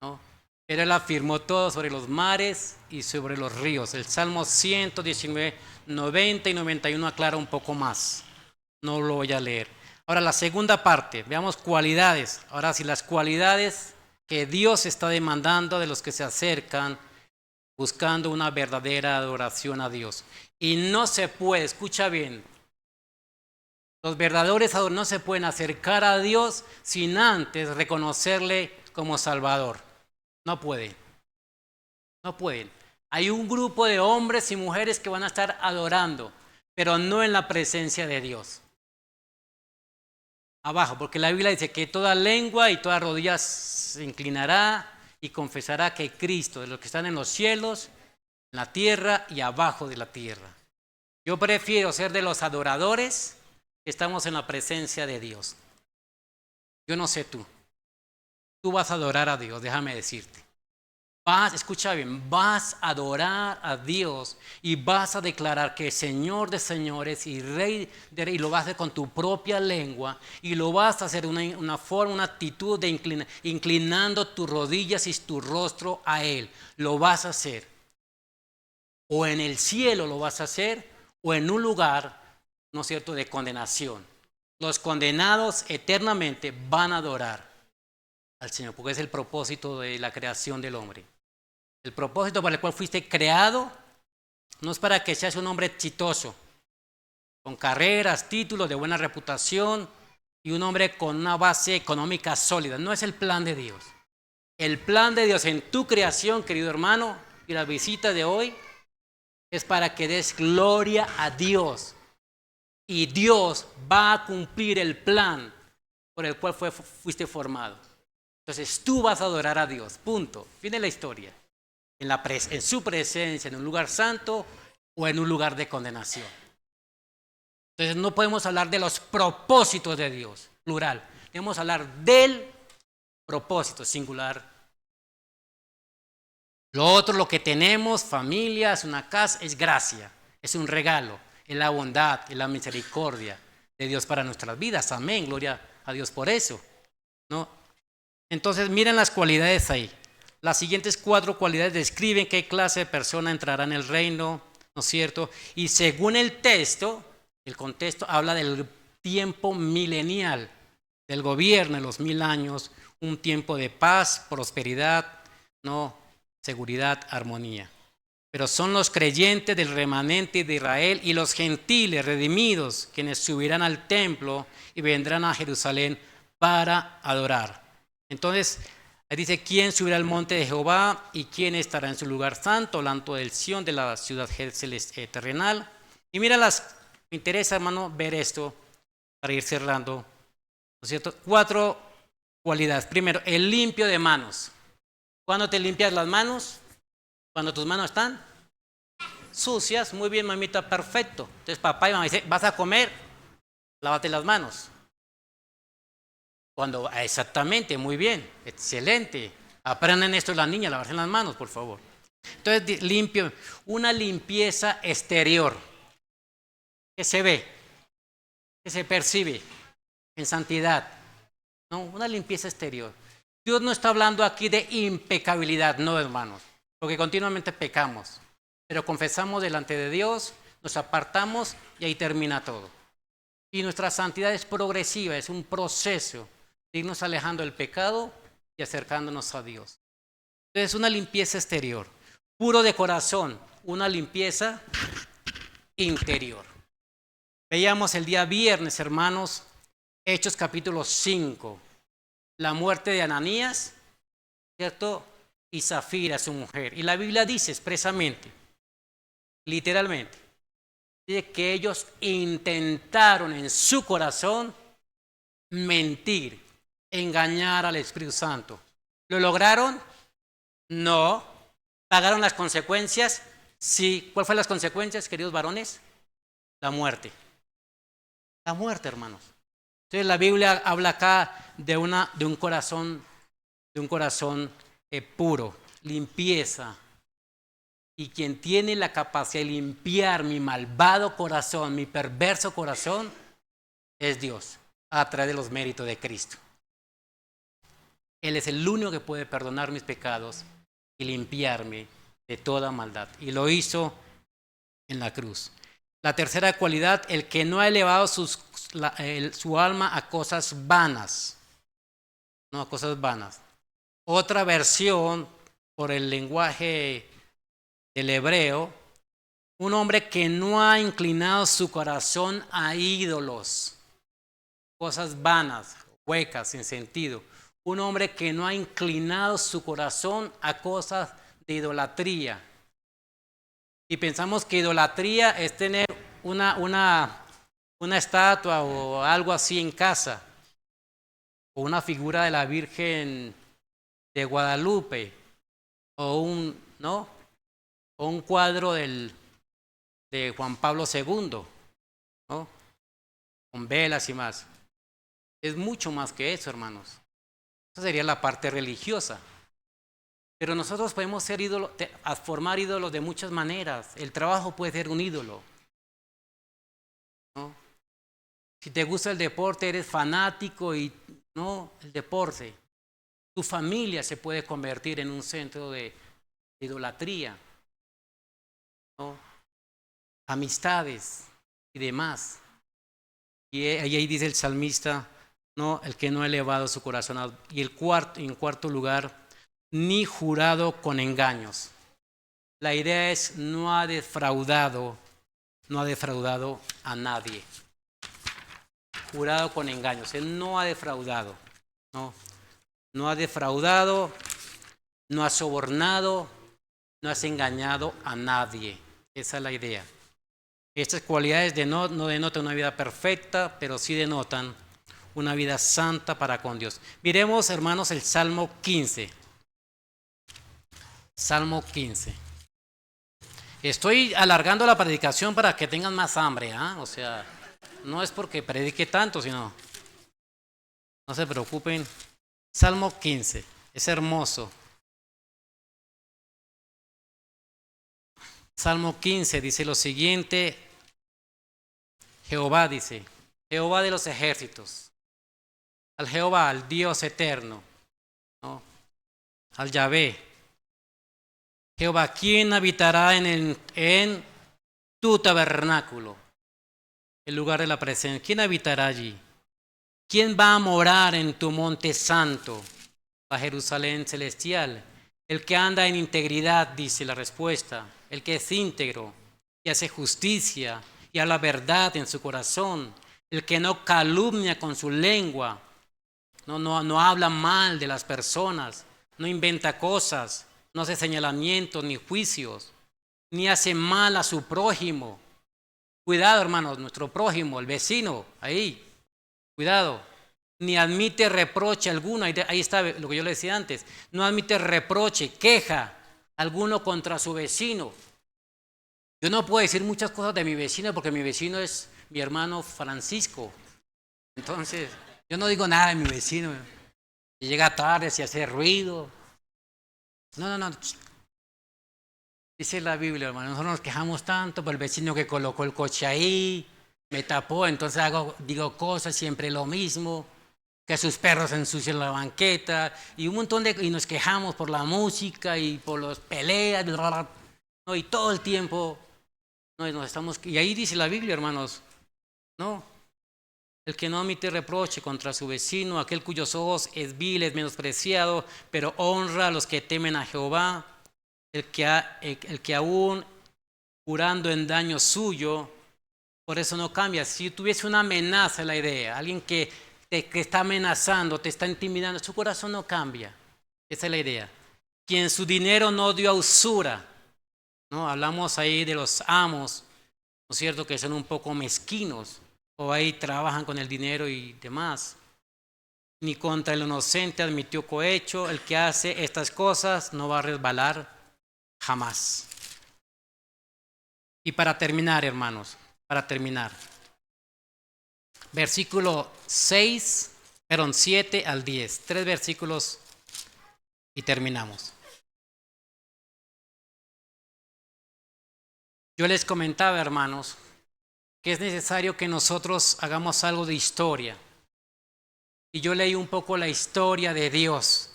¿no? Pero Él afirmó todo sobre los mares y sobre los ríos. El Salmo 119, 90 y 91 aclara un poco más. No lo voy a leer. Ahora la segunda parte, veamos cualidades. Ahora sí, las cualidades que Dios está demandando de los que se acercan buscando una verdadera adoración a Dios. Y no se puede, escucha bien, los verdaderos adoradores no se pueden acercar a Dios sin antes reconocerle como Salvador. No pueden. No pueden. Hay un grupo de hombres y mujeres que van a estar adorando, pero no en la presencia de Dios. Abajo, porque la Biblia dice que toda lengua y toda rodilla se inclinará y confesará que Cristo, de los que están en los cielos, en la tierra y abajo de la tierra. Yo prefiero ser de los adoradores que estamos en la presencia de Dios. Yo no sé tú. Tú vas a adorar a Dios, déjame decirte. Escucha bien, vas a adorar a Dios y vas a declarar que es Señor de señores y Rey de reyes, y lo vas a hacer con tu propia lengua y lo vas a hacer una forma, una actitud de inclinando tus rodillas y tu rostro a Él. Lo vas a hacer. O en el cielo lo vas a hacer o en un lugar, ¿no es cierto?, de condenación. Los condenados eternamente van a adorar al Señor porque es el propósito de la creación del hombre. El propósito para el cual fuiste creado no es para que seas un hombre exitoso, con carreras, títulos, de buena reputación y un hombre con una base económica sólida. No es el plan de Dios. El plan de Dios en tu creación, querido hermano, y la visita de hoy es para que des gloria a Dios. Y Dios va a cumplir el plan por el cual fuiste formado. Entonces tú vas a adorar a Dios, punto. Fin de la historia. En su presencia, en un lugar santo o en un lugar de condenación. Entonces no podemos hablar de los propósitos de Dios, plural. Debemos hablar del propósito, singular. Lo otro, lo que tenemos, familia, es una casa, es gracia, es un regalo, es la bondad, es la misericordia de Dios para nuestras vidas. Amén, gloria a Dios por eso, ¿no? Entonces miren las cualidades ahí. Las siguientes 4 cualidades describen qué clase de persona entrará en el reino, ¿no es cierto? Y según el texto, el contexto habla del tiempo milenial del gobierno de los 1000 años, un tiempo de paz, prosperidad, no, seguridad, armonía. Pero son los creyentes del remanente de Israel y los gentiles redimidos quienes subirán al templo y vendrán a Jerusalén para adorar. Entonces, ahí dice, ¿quién subirá al monte de Jehová y quién estará en su lugar santo, hablando del Sión, de la ciudad terrenal? Y mira, me interesa, hermano, ver esto para ir cerrando, ¿no es cierto? 4 cualidades. Primero, el limpio de manos. ¿Cuándo te limpias las manos? Cuando tus manos están sucias. Muy bien, mamita, perfecto. Entonces papá y mamá dicen, ¿vas a comer? Lávate las manos. Exactamente, muy bien, excelente. Aprendan esto las niñas, lavarse las manos, por favor. Entonces, limpio, una limpieza exterior que se ve, que se percibe en santidad. No, una limpieza exterior. Dios no está hablando aquí de impecabilidad, no, hermanos, porque continuamente pecamos, pero confesamos delante de Dios, nos apartamos y ahí termina todo. Y nuestra santidad es progresiva, es un proceso de irnos alejando del pecado y acercándonos a Dios. Entonces, una limpieza exterior, puro de corazón, una limpieza interior. Veíamos el día viernes, hermanos, Hechos capítulo 5, la muerte de Ananías, ¿cierto? Y Zafira, su mujer. Y la Biblia dice expresamente, literalmente, dice que ellos intentaron en su corazón mentir, engañar al Espíritu Santo. ¿Lo lograron? No. ¿Pagaron las consecuencias? Sí. ¿Cuáles fueron las consecuencias, queridos varones? La muerte. La muerte, hermanos. Entonces la Biblia habla acá de un corazón puro, limpieza. Y quien tiene la capacidad de limpiar mi malvado corazón, mi perverso corazón, es Dios, a través de los méritos de Cristo. Él es el único que puede perdonar mis pecados y limpiarme de toda maldad. Y lo hizo en la cruz. La tercera cualidad, el que no ha elevado su alma a cosas vanas. No, a cosas vanas. Otra versión, por el lenguaje del hebreo, un hombre que no ha inclinado su corazón a ídolos. Cosas vanas, huecas, sin sentido. Un hombre que no ha inclinado su corazón a cosas de idolatría. Y pensamos que idolatría es tener una estatua o algo así en casa, o una figura de la Virgen de Guadalupe, o un cuadro de Juan Pablo II, ¿no? Con velas y más. Es mucho más que eso, hermanos. Esa sería la parte religiosa. Pero nosotros podemos formar ídolos de muchas maneras. El trabajo puede ser un ídolo, ¿no? Si te gusta el deporte, eres fanático y no el deporte. Tu familia se puede convertir en un centro de idolatría, ¿no? Amistades y demás. Y ahí dice el salmista, no, el que no ha elevado su corazón. Y en cuarto lugar, ni jurado con engaños. La idea es no ha defraudado a nadie. Jurado con engaños. Él no ha defraudado. No ha defraudado, no ha sobornado, no has engañado a nadie. Esa es la idea. Estas cualidades no denotan una vida perfecta, pero sí denotan una vida santa para con Dios. Miremos, hermanos, el Salmo 15. Salmo 15. Estoy alargando la predicación para que tengan más hambre, ¿eh? O sea, no es porque predique tanto, sino, no se preocupen. Salmo 15, es hermoso. Salmo 15 dice lo siguiente, Jehová dice, Jehová de los ejércitos, al Jehová, al Dios eterno, ¿no? Al Yahvé. Jehová, ¿quién habitará en tu tabernáculo? el lugar de la presencia. ¿Quién habitará allí? ¿Quién va a morar en tu monte santo, la Jerusalén celestial? El que anda en integridad, dice la respuesta. El que es íntegro y hace justicia y habla verdad en su corazón. El que no calumnia con su lengua. No habla mal de las personas. No inventa cosas. No hace señalamientos ni juicios. Ni hace mal a su prójimo. Cuidado, hermanos, nuestro prójimo, el vecino, ahí. Cuidado. Ni admite reproche alguno. Ahí está lo que yo le decía antes. No admite reproche, queja alguno contra su vecino. Yo no puedo decir muchas cosas de mi vecino porque mi vecino es mi hermano Francisco. Entonces, yo no digo nada de mi vecino. Si llega tarde, si hace ruido. No. Dice la Biblia, hermano, nosotros nos quejamos tanto por el vecino que colocó el coche ahí, me tapó, entonces digo cosas, siempre lo mismo, que sus perros ensucian la banqueta, y un montón y nos quejamos por la música y por las peleas, ¿no? Y todo el tiempo, ¿no? Y ahí dice la Biblia, hermanos, ¿no? El que no admite reproche contra su vecino, aquel cuyos ojos es vil, es menospreciado, pero honra a los que temen a Jehová. El que aún jurando en daño suyo, por eso no cambia. Si tuviese una amenaza en la idea, alguien que está amenazando, te está intimidando, su corazón no cambia. Esa es la idea. Quien su dinero no dio a usura, ¿no? Hablamos ahí de los amos, ¿no es cierto?, que son un poco mezquinos, o ahí trabajan con el dinero y demás. Ni contra el inocente admitió cohecho. El que hace estas cosas no va a resbalar jamás. Y para terminar, hermanos, versículo 7 al 10, 3 versículos y terminamos. Yo les comentaba, hermanos, que es necesario que nosotros hagamos algo de historia. Y yo leí un poco la historia de Dios.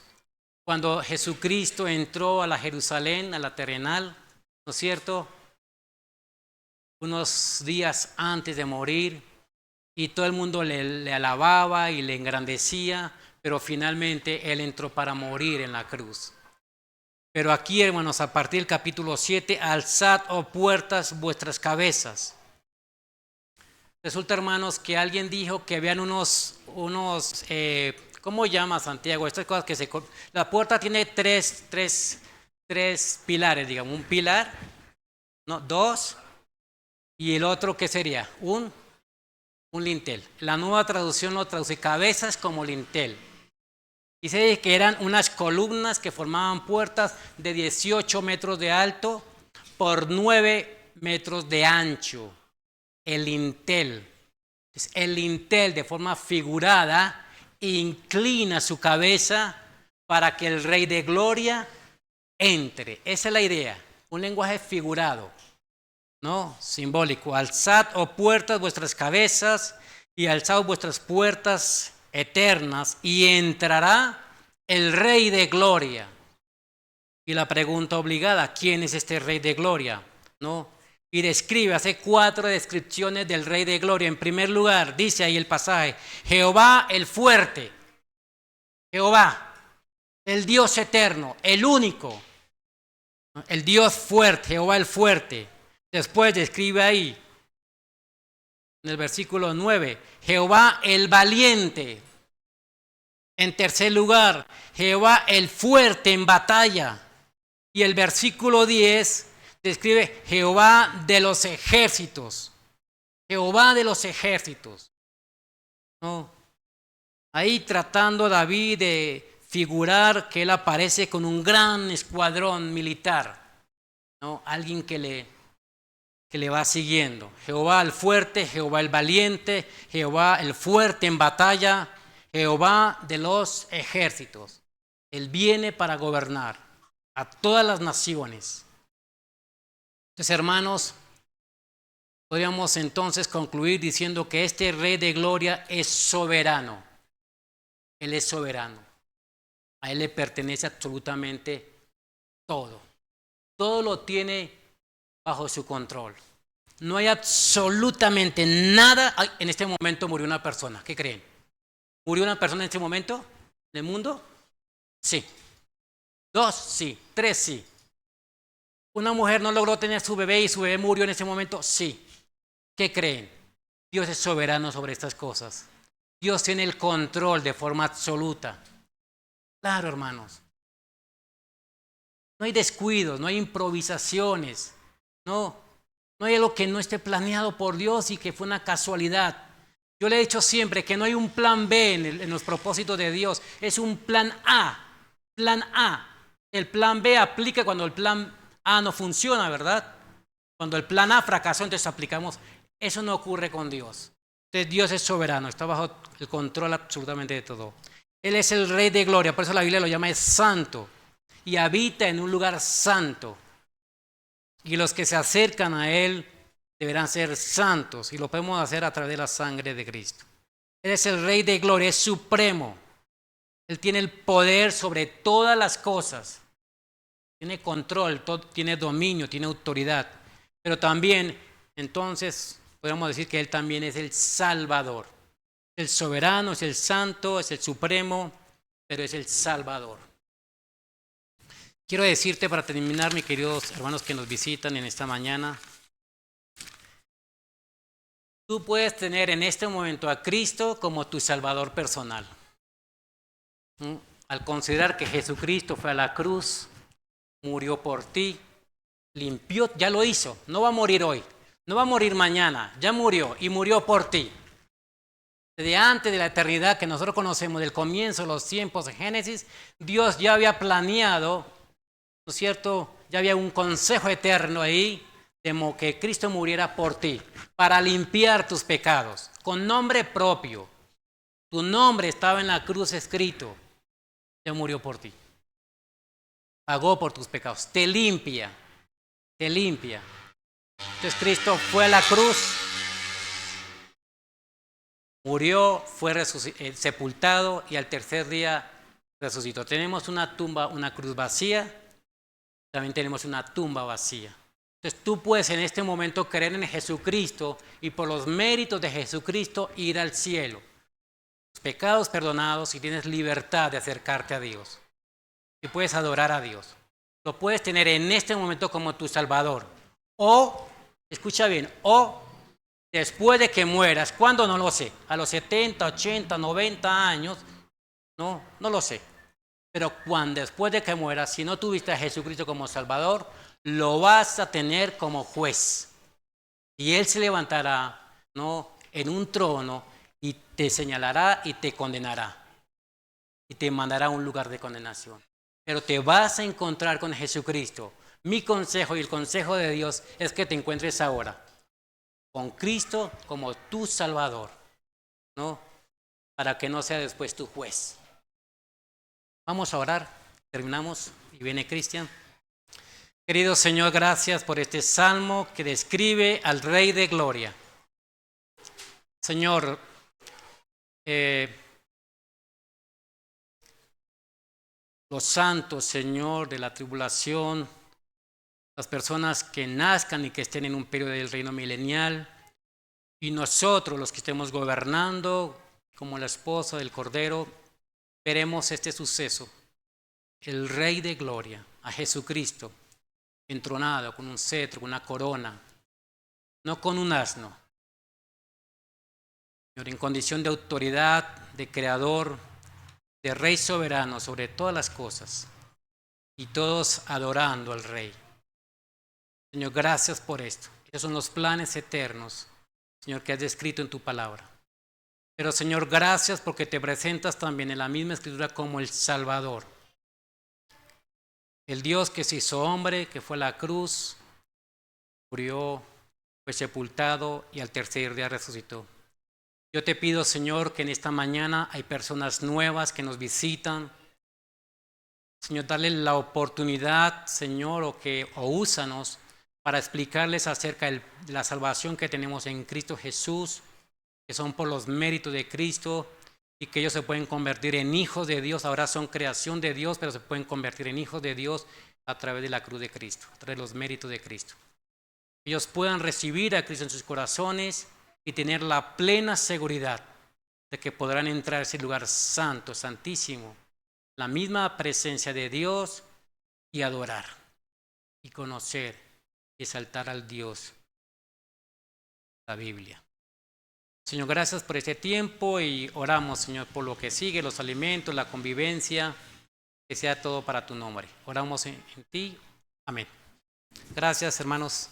Cuando Jesucristo entró a la Jerusalén, a la terrenal, ¿no es cierto?, unos días antes de morir, y todo el mundo le alababa y le engrandecía, pero finalmente Él entró para morir en la cruz. Pero aquí, hermanos, a partir del capítulo 7, alzad, oh puertas, vuestras cabezas. Resulta, hermanos, que alguien dijo que habían unos ¿cómo llama Santiago? Estas cosas que la puerta tiene tres pilares, digamos, un pilar, no, dos, y el otro, ¿qué sería? Un lintel. La nueva traducción lo traduce cabezas como lintel. Dice que eran unas columnas que formaban puertas de 18 metros de alto por 9 metros de ancho. El lintel. El lintel, de forma figurada, inclina su cabeza para que el Rey de Gloria entre. Esa es la idea. Un lenguaje figurado, ¿no? Simbólico. Alzad, oh puertas, vuestras cabezas, y alzad vuestras puertas eternas, y entrará el Rey de Gloria. Y la pregunta obligada, ¿quién es este Rey de Gloria? ¿No? Y hace 4 descripciones del Rey de Gloria. En primer lugar, dice ahí el pasaje, Jehová el fuerte, Jehová, el Dios eterno, el único, el Dios fuerte, Jehová el fuerte. Después describe ahí, en el versículo 9, Jehová el valiente. En tercer lugar, Jehová el fuerte en batalla. Y el versículo 10 describe Jehová de los ejércitos. Jehová de los ejércitos. ¿No? Ahí tratando David de figurar que él aparece con un gran escuadrón militar, ¿no? Alguien que le va siguiendo. Jehová el fuerte, Jehová el valiente, Jehová el fuerte en batalla, Jehová de los ejércitos. Él viene para gobernar a todas las naciones. Entonces, hermanos, podríamos entonces concluir diciendo que este Rey de Gloria es soberano. Él es soberano. A Él le pertenece absolutamente todo. Todo lo tiene bajo su control. No hay absolutamente nada. Ay, en este momento murió una persona. ¿Qué creen? ¿Murió una persona en este momento en el mundo? Sí. 2, sí. 3, sí. ¿Una mujer no logró tener su bebé y su bebé murió en ese momento? Sí. ¿Qué creen? Dios es soberano sobre estas cosas. Dios tiene el control de forma absoluta. Claro, hermanos. No hay descuidos, no hay improvisaciones. No hay algo que no esté planeado por Dios y que fue una casualidad. Yo le he dicho siempre que no hay un plan B en los propósitos de Dios. Es un plan A. Plan A. El plan B aplica cuando el plan A no funciona, ¿verdad? Cuando el plan A fracasó, entonces aplicamos. Eso no ocurre con Dios. Entonces Dios es soberano, está bajo el control absolutamente de todo. Él es el Rey de Gloria, por eso la Biblia lo llama santo. Y habita en un lugar santo. Y los que se acercan a Él deberán ser santos. Y lo podemos hacer a través de la sangre de Cristo. Él es el Rey de Gloria, es supremo. Él tiene el poder sobre todas las cosas. Tiene control, tiene dominio, tiene autoridad. Pero también, entonces, podemos decir que Él también es el Salvador. El soberano, es el santo, es el supremo, pero es el Salvador. Quiero decirte para terminar, mis queridos hermanos que nos visitan en esta mañana, tú puedes tener en este momento a Cristo como tu Salvador personal. Al considerar que Jesucristo fue a la cruz, murió por ti, limpió, ya lo hizo, no va a morir hoy, no va a morir mañana, ya murió y murió por ti. Desde antes de la eternidad que nosotros conocemos, del comienzo de los tiempos de Génesis, Dios ya había planeado, ¿no es cierto? Ya había un consejo eterno ahí de que Cristo muriera por ti, para limpiar tus pecados, con nombre propio. Tu nombre estaba en la cruz escrito, ya murió por ti. Pagó por tus pecados, te limpia, te limpia. Entonces Cristo fue a la cruz, murió, fue sepultado y al tercer día resucitó. Tenemos una tumba, una cruz vacía, también tenemos una tumba vacía. Entonces tú puedes en este momento creer en Jesucristo y por los méritos de Jesucristo ir al cielo. Tus pecados perdonados y tienes libertad de acercarte a Dios. Y puedes adorar a Dios. Lo puedes tener en este momento como tu Salvador. O, escucha bien, o después de que mueras, ¿cuándo? No lo sé. A los 70, 80, 90 años, no lo sé. Pero cuando después de que mueras, si no tuviste a Jesucristo como Salvador, lo vas a tener como juez. Y Él se levantará, en un trono y te señalará y te condenará. Y te mandará a un lugar de condenación. Pero te vas a encontrar con Jesucristo. Mi consejo y el consejo de Dios es que te encuentres ahora con Cristo como tu Salvador, para que no sea después tu juez. Vamos a orar, terminamos y viene Cristian. Querido Señor, gracias por este salmo que describe al Rey de Gloria. Señor, los santos, Señor, de la tribulación, las personas que nazcan y que estén en un periodo del reino milenial, y nosotros, los que estemos gobernando, como la esposa del Cordero, veremos este suceso. El Rey de Gloria, a Jesucristo, entronado con un cetro, con una corona, no con un asno. Señor, en condición de autoridad, de creador, de Rey soberano sobre todas las cosas, y todos adorando al Rey. Señor, gracias por esto. Esos son los planes eternos, Señor, que has descrito en tu palabra. Pero, Señor, gracias porque te presentas también en la misma Escritura como el Salvador. El Dios que se hizo hombre, que fue a la cruz, murió, fue sepultado y al tercer día resucitó. Yo te pido, Señor, que en esta mañana hay personas nuevas que nos visitan. Señor, dale la oportunidad, Señor, o úsanos para explicarles acerca de la salvación que tenemos en Cristo Jesús, que son por los méritos de Cristo y que ellos se pueden convertir en hijos de Dios. Ahora son creación de Dios, pero se pueden convertir en hijos de Dios a través de la cruz de Cristo, a través de los méritos de Cristo. ellos puedan recibir a Cristo en sus corazones y tener la plena seguridad de que podrán entrar a ese lugar santo, santísimo, la misma presencia de Dios, y adorar y conocer y exaltar al Dios de la Biblia. Señor, gracias por este tiempo y oramos, Señor, por lo que sigue, los alimentos, la convivencia, que sea todo para tu nombre. Oramos en ti. Amén. Gracias, hermanos.